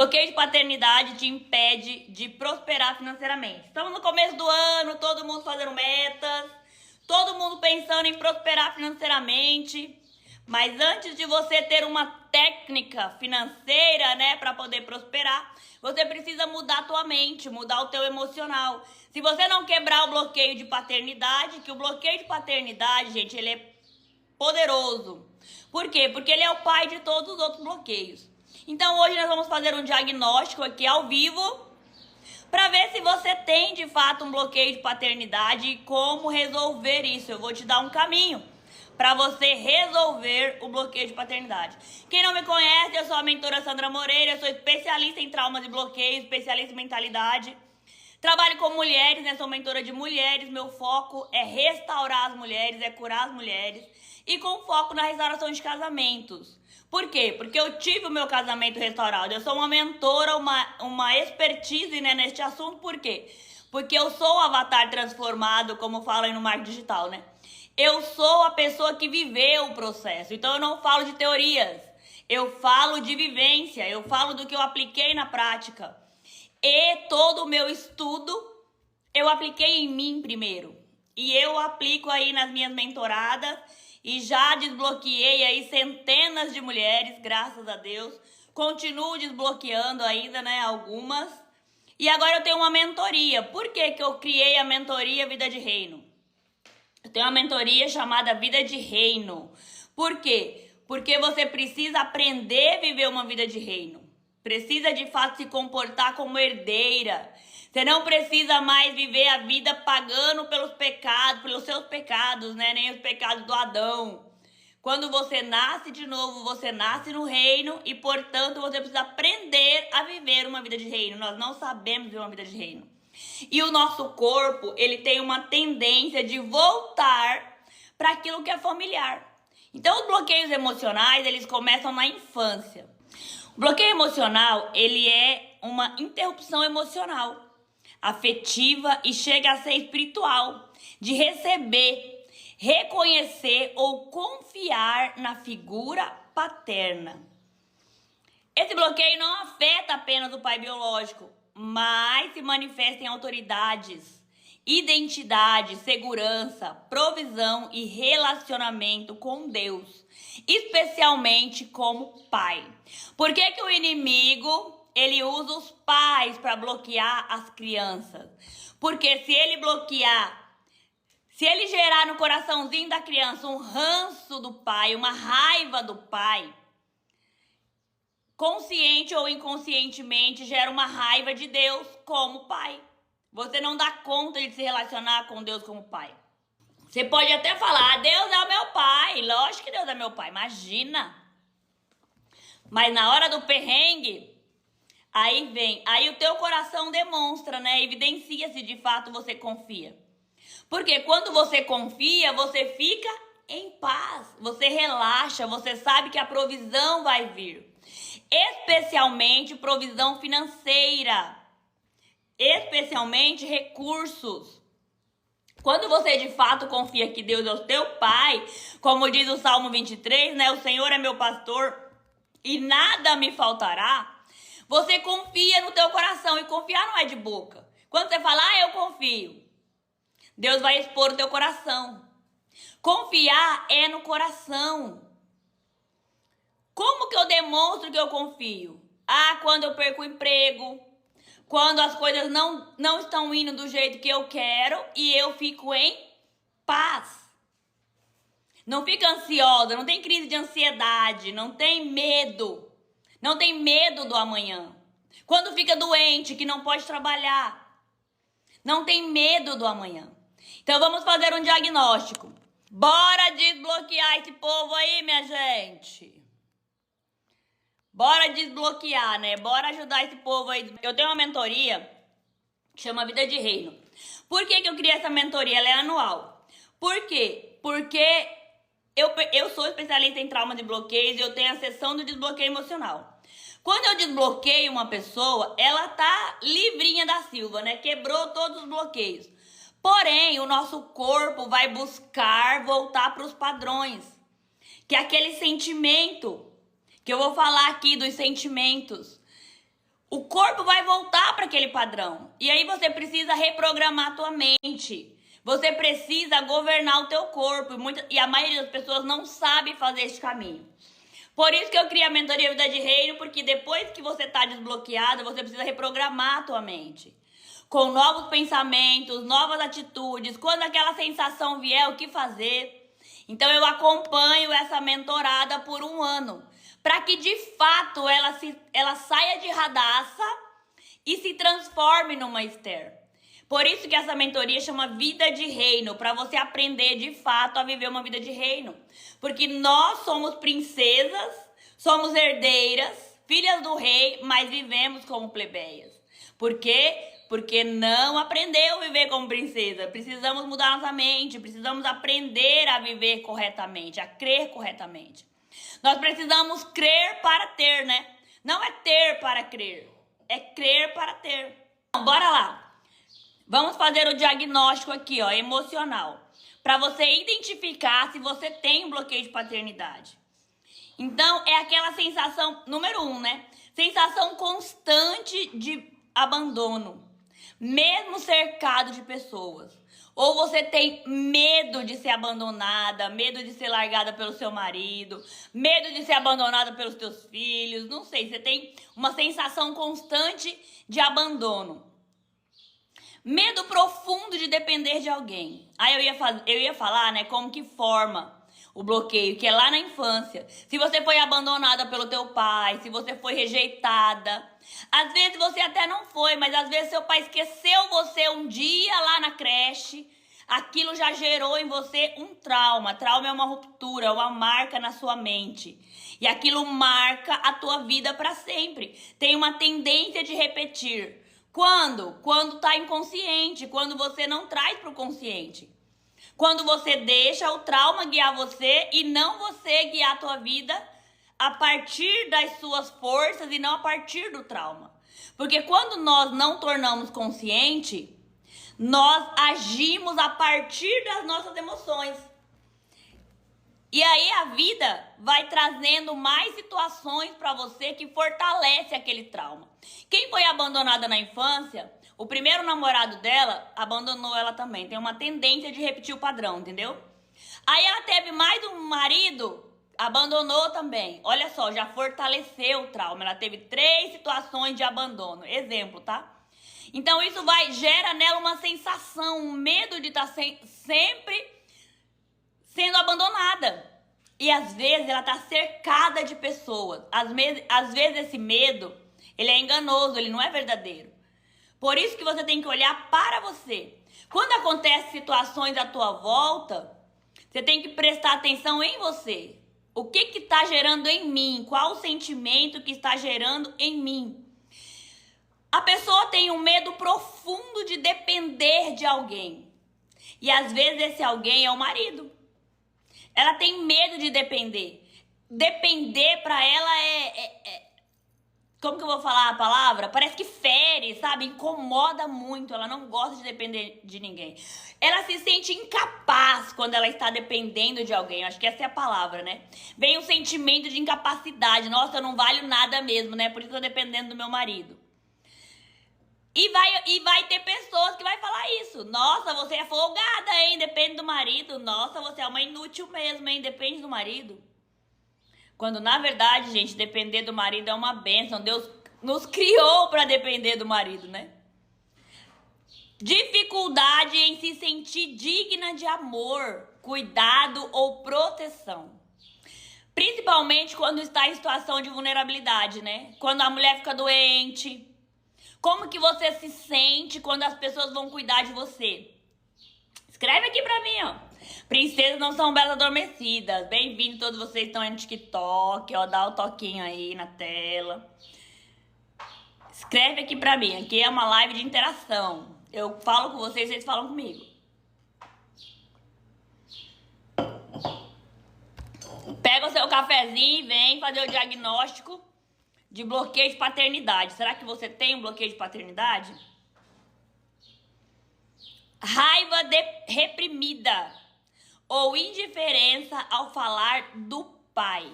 Bloqueio de paternidade te impede de prosperar financeiramente. Estamos no começo do ano, todo mundo fazendo metas, todo mundo pensando em prosperar financeiramente. Mas antes de você ter uma técnica financeira, né, para poder prosperar, você precisa mudar a tua mente, mudar o teu emocional. Se você não quebrar o bloqueio de paternidade, que o bloqueio de paternidade, gente, ele é poderoso. Por quê? Porque ele é o pai de todos os outros bloqueios. Então hoje nós vamos fazer um diagnóstico aqui ao vivo para ver se você tem de fato um bloqueio de paternidade e como resolver isso. Eu vou te dar um caminho para você resolver o bloqueio de paternidade. Quem não me conhece, eu sou a mentora Sandra Moreira, eu sou especialista em traumas e bloqueios, especialista em mentalidade. Trabalho com mulheres, né? Sou mentora de mulheres. Meu foco é restaurar as mulheres, é curar as mulheres. E com foco na restauração de casamentos. Por quê? Porque eu tive o meu casamento restaurado. Eu sou uma mentora, uma expertise, né, neste assunto. Por quê? Porque eu sou o avatar transformado, como falam aí no marketing digital, né? Eu sou a pessoa que viveu o processo. Então eu não falo de teorias. Eu falo de vivência. Eu falo do que eu apliquei na prática. E todo o meu estudo eu apliquei em mim primeiro. E eu aplico aí nas minhas mentoradas e já desbloqueei aí centenas de mulheres, graças a Deus. Continuo desbloqueando ainda, né, algumas. E agora eu tenho uma mentoria. Por que que eu criei a mentoria Vida de Reino? Eu tenho uma mentoria chamada Vida de Reino. Por quê? Porque você precisa aprender a viver uma vida de reino. Precisa de fato se comportar como herdeira. Você não precisa mais viver a vida pagando pelos pecados, pelos seus pecados, né? Nem os pecados do Adão. Quando você nasce de novo, você nasce no reino e, portanto, você precisa aprender a viver uma vida de reino. Nós não sabemos viver uma vida de reino. E o nosso corpo, ele tem uma tendência de voltar para aquilo que é familiar. Então, os bloqueios emocionais, eles começam na infância. O bloqueio emocional, ele é uma interrupção emocional, afetiva e chega a ser espiritual, de receber, reconhecer ou confiar na figura paterna. Esse bloqueio não afeta apenas o pai biológico, mas se manifesta em autoridades, identidade, segurança, provisão e relacionamento com Deus, especialmente como pai. Por que que o inimigo, ele usa os pais para bloquear as crianças? Porque se ele bloquear, se ele gerar no coraçãozinho da criança um ranço do pai, uma raiva do pai, consciente ou inconscientemente gera uma raiva de Deus como pai. Você não dá conta de se relacionar com Deus como pai. Você pode até falar, Deus é o meu pai. Lógico que Deus é meu pai, imagina. Mas na hora do perrengue, aí o teu coração demonstra, né? Evidencia se de fato você confia. Porque quando você confia, você fica em paz. Você relaxa, você sabe que a provisão vai vir. Especialmente provisão financeira. Especialmente recursos. Quando você de fato confia que Deus é o teu pai, como diz o Salmo 23, né? O Senhor é meu pastor e nada me faltará. Você confia no teu coração e confiar não é de boca. Quando você fala, eu confio, Deus vai expor o teu coração. Confiar é no coração. Como que eu demonstro que eu confio? Quando eu perco o emprego, quando as coisas não estão indo do jeito que eu quero e eu fico em paz. Não fica ansiosa, não tem crise de ansiedade, não tem medo. Não tem medo do amanhã. Quando fica doente, que não pode trabalhar, não tem medo do amanhã. Então vamos fazer um diagnóstico. Bora desbloquear esse povo aí, minha gente. Bora desbloquear, né? Bora ajudar esse povo aí. Eu tenho uma mentoria que chama Vida de Reino. Por que que eu criei essa mentoria? Ela é anual. Por quê? Porque eu sou especialista em traumas e bloqueios e eu tenho a sessão do desbloqueio emocional. Quando eu desbloqueio uma pessoa, ela tá livrinha da Silva, né? Quebrou todos os bloqueios. Porém, o nosso corpo vai buscar voltar para os padrões. Que é aquele sentimento, que eu vou falar aqui dos sentimentos. o corpo vai voltar para aquele padrão. E aí você precisa reprogramar a tua mente. Você precisa governar o teu corpo. E a maioria das pessoas não sabe fazer esse caminho. Por isso que eu criei a mentoria Vida de Reino, porque depois que você está desbloqueado, você precisa reprogramar a tua mente. Com novos pensamentos, novas atitudes. Quando aquela sensação vier, o que fazer? Então eu acompanho essa mentorada por 1 ano. Para que de fato ela saia de Radassa e se transforme numa Esther. Por isso que essa mentoria chama Vida de Reino, para você aprender de fato a viver uma vida de reino. Porque nós somos princesas, somos herdeiras, filhas do rei, mas vivemos como plebeias. Por quê? Porque não aprendeu a viver como princesa. Precisamos mudar nossa mente, precisamos aprender a viver corretamente, a crer corretamente. Nós precisamos crer para ter, né? Não é ter para crer, é crer para ter. Então, bora lá. Vamos fazer o diagnóstico aqui, ó, emocional. Para você identificar se você tem um bloqueio de paternidade. Então, é aquela sensação, número 1, né? Sensação constante de abandono, mesmo cercado de pessoas. Ou você tem medo de ser abandonada, medo de ser largada pelo seu marido, medo de ser abandonada pelos teus filhos, não sei, você tem uma sensação constante de abandono. Medo profundo de depender de alguém. Aí eu ia falar, né, como que forma o bloqueio, que é lá na infância. Se você foi abandonada pelo teu pai, se você foi rejeitada. Às vezes você até não foi, mas às vezes seu pai esqueceu você um dia lá na creche. Aquilo já gerou em você um trauma. Trauma é uma ruptura, é uma marca na sua mente. E aquilo marca a tua vida para sempre. Tem uma tendência de repetir. Quando? Quando tá inconsciente, quando você não traz pro consciente. Quando você deixa o trauma guiar você e não você guiar a tua vida a partir das suas forças e não a partir do trauma. Porque quando nós não tornamos consciente, nós agimos a partir das nossas emoções. E aí a vida vai trazendo mais situações para você que fortalece aquele trauma. Quem foi abandonada na infância, o primeiro namorado dela abandonou ela também. Tem uma tendência de repetir o padrão, entendeu? Aí ela teve mais um marido, abandonou também. Olha só, já fortaleceu o trauma. Ela teve 3 situações de abandono. Exemplo, tá? Então isso gera nela uma sensação, um medo de estar sempre sendo abandonada. E às vezes ela está cercada de pessoas. Às vezes esse medo, ele é enganoso, ele não é verdadeiro. Por isso que você tem que olhar para você. Quando acontecem situações à tua volta, você tem que prestar atenção em você. O que está gerando em mim? Qual o sentimento que está gerando em mim? A pessoa tem um medo profundo de depender de alguém. E às vezes esse alguém é o marido. Ela tem medo de depender. Depender para ela como que eu vou falar a palavra? Parece que fere, sabe? Incomoda muito. Ela não gosta de depender de ninguém. Ela se sente incapaz quando ela está dependendo de alguém. Eu acho que essa é a palavra, né? Vem um sentimento de incapacidade. Nossa, eu não valho nada mesmo, né? Por isso eu tô dependendo do meu marido. E vai ter pessoas que vai falar isso. Nossa, você é folgada, hein? Depende do marido. Nossa, você é uma inútil mesmo, hein? Depende do marido. Quando, na verdade, gente, depender do marido é uma bênção. Deus nos criou para depender do marido, né? Dificuldade em se sentir digna de amor, cuidado ou proteção. Principalmente quando está em situação de vulnerabilidade, né? Quando a mulher fica doente. Como que você se sente quando as pessoas vão cuidar de você? Escreve aqui pra mim, ó. Princesas não são belas adormecidas. Bem-vindos todos vocês que estão aí no TikTok, ó. Dá o toquinho aí na tela. Escreve aqui pra mim. Aqui é uma live de interação. Eu falo com vocês, vocês falam comigo. Pega o seu cafezinho e vem fazer o diagnóstico de bloqueio de paternidade. Será que você tem um bloqueio de paternidade? Raiva reprimida ou indiferença ao falar do pai.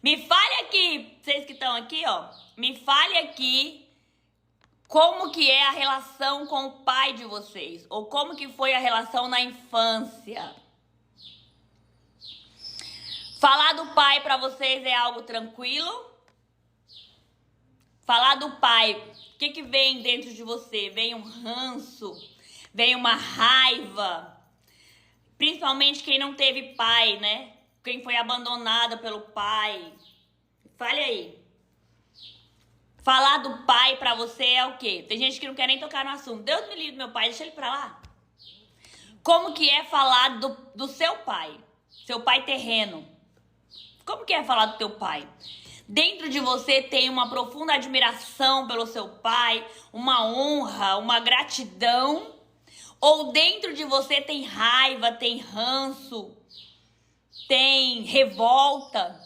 Me fale aqui, vocês que estão aqui, ó. Me fale aqui Como que é a relação com o pai de vocês? Ou como que foi a relação na infância? Falar do pai pra vocês é algo tranquilo? Falar do pai, o que vem dentro de você? Vem um ranço? Vem uma raiva? Principalmente quem não teve pai, né? Quem foi abandonada pelo pai. Fale aí. Falar do pai pra você é o quê? Tem gente que não quer nem tocar no assunto. Deus me livre do meu pai, deixa ele pra lá. Como que é falar do seu pai? Seu pai terreno. Como que é falar do teu pai? Dentro de você tem uma profunda admiração pelo seu pai, uma honra, uma gratidão? Ou dentro de você tem raiva, tem ranço, tem revolta?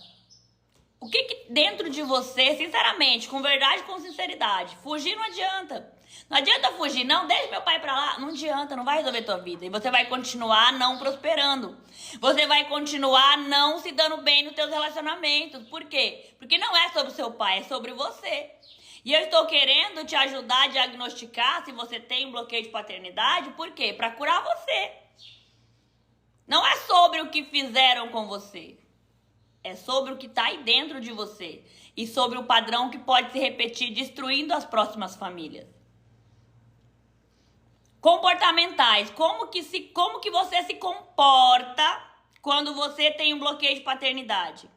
O que dentro de você, sinceramente, com verdade, com sinceridade, fugir não adianta. Não adianta fugir, não, deixa meu pai pra lá. Não adianta, não vai resolver tua vida. E você vai continuar não prosperando. Você vai continuar não se dando bem nos teus relacionamentos. Por quê? Porque não é sobre o seu pai, é sobre você. E eu estou querendo te ajudar a diagnosticar se você tem um bloqueio de paternidade. Por quê? Pra curar você. Não é sobre o que fizeram com você. É sobre o que está aí dentro de você. E sobre o padrão que pode se repetir, destruindo as próximas famílias. Comportamentais. Como que você se comporta quando você tem um bloqueio de paternidade?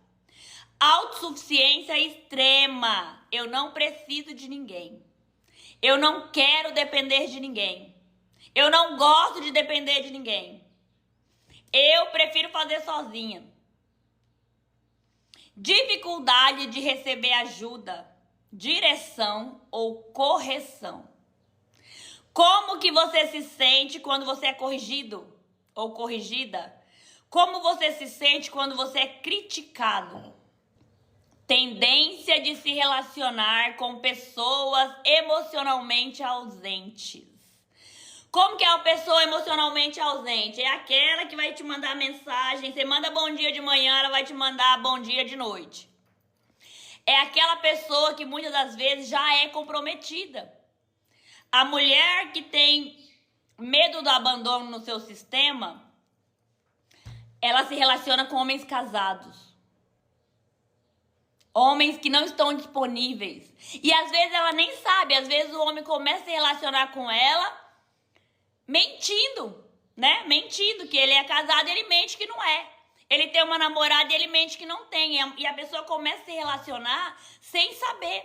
Autossuficiência extrema. Eu não preciso de ninguém. Eu não quero depender de ninguém. Eu não gosto de depender de ninguém. Eu prefiro fazer sozinha. Dificuldade de receber ajuda, direção ou correção. Como que você se sente quando você é corrigido ou corrigida? Como você se sente quando você é criticado? Tendência de se relacionar com pessoas emocionalmente ausentes. Como que é a pessoa emocionalmente ausente? É aquela que vai te mandar mensagem, você manda bom dia de manhã, ela vai te mandar bom dia de noite. É aquela pessoa que muitas das vezes já é comprometida. A mulher que tem medo do abandono no seu sistema, ela se relaciona com homens casados. Homens que não estão disponíveis. E às vezes ela nem sabe, às vezes o homem começa a se relacionar com ela mentindo, né? Mentindo que ele é casado e ele mente que não é. Ele tem uma namorada e ele mente que não tem. E a pessoa começa a se relacionar sem saber.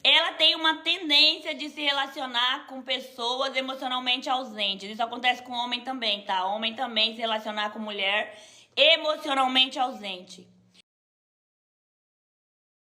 Ela tem uma tendência de se relacionar com pessoas emocionalmente ausentes. Isso acontece com homem também, tá? Homem também se relacionar com mulher emocionalmente ausente.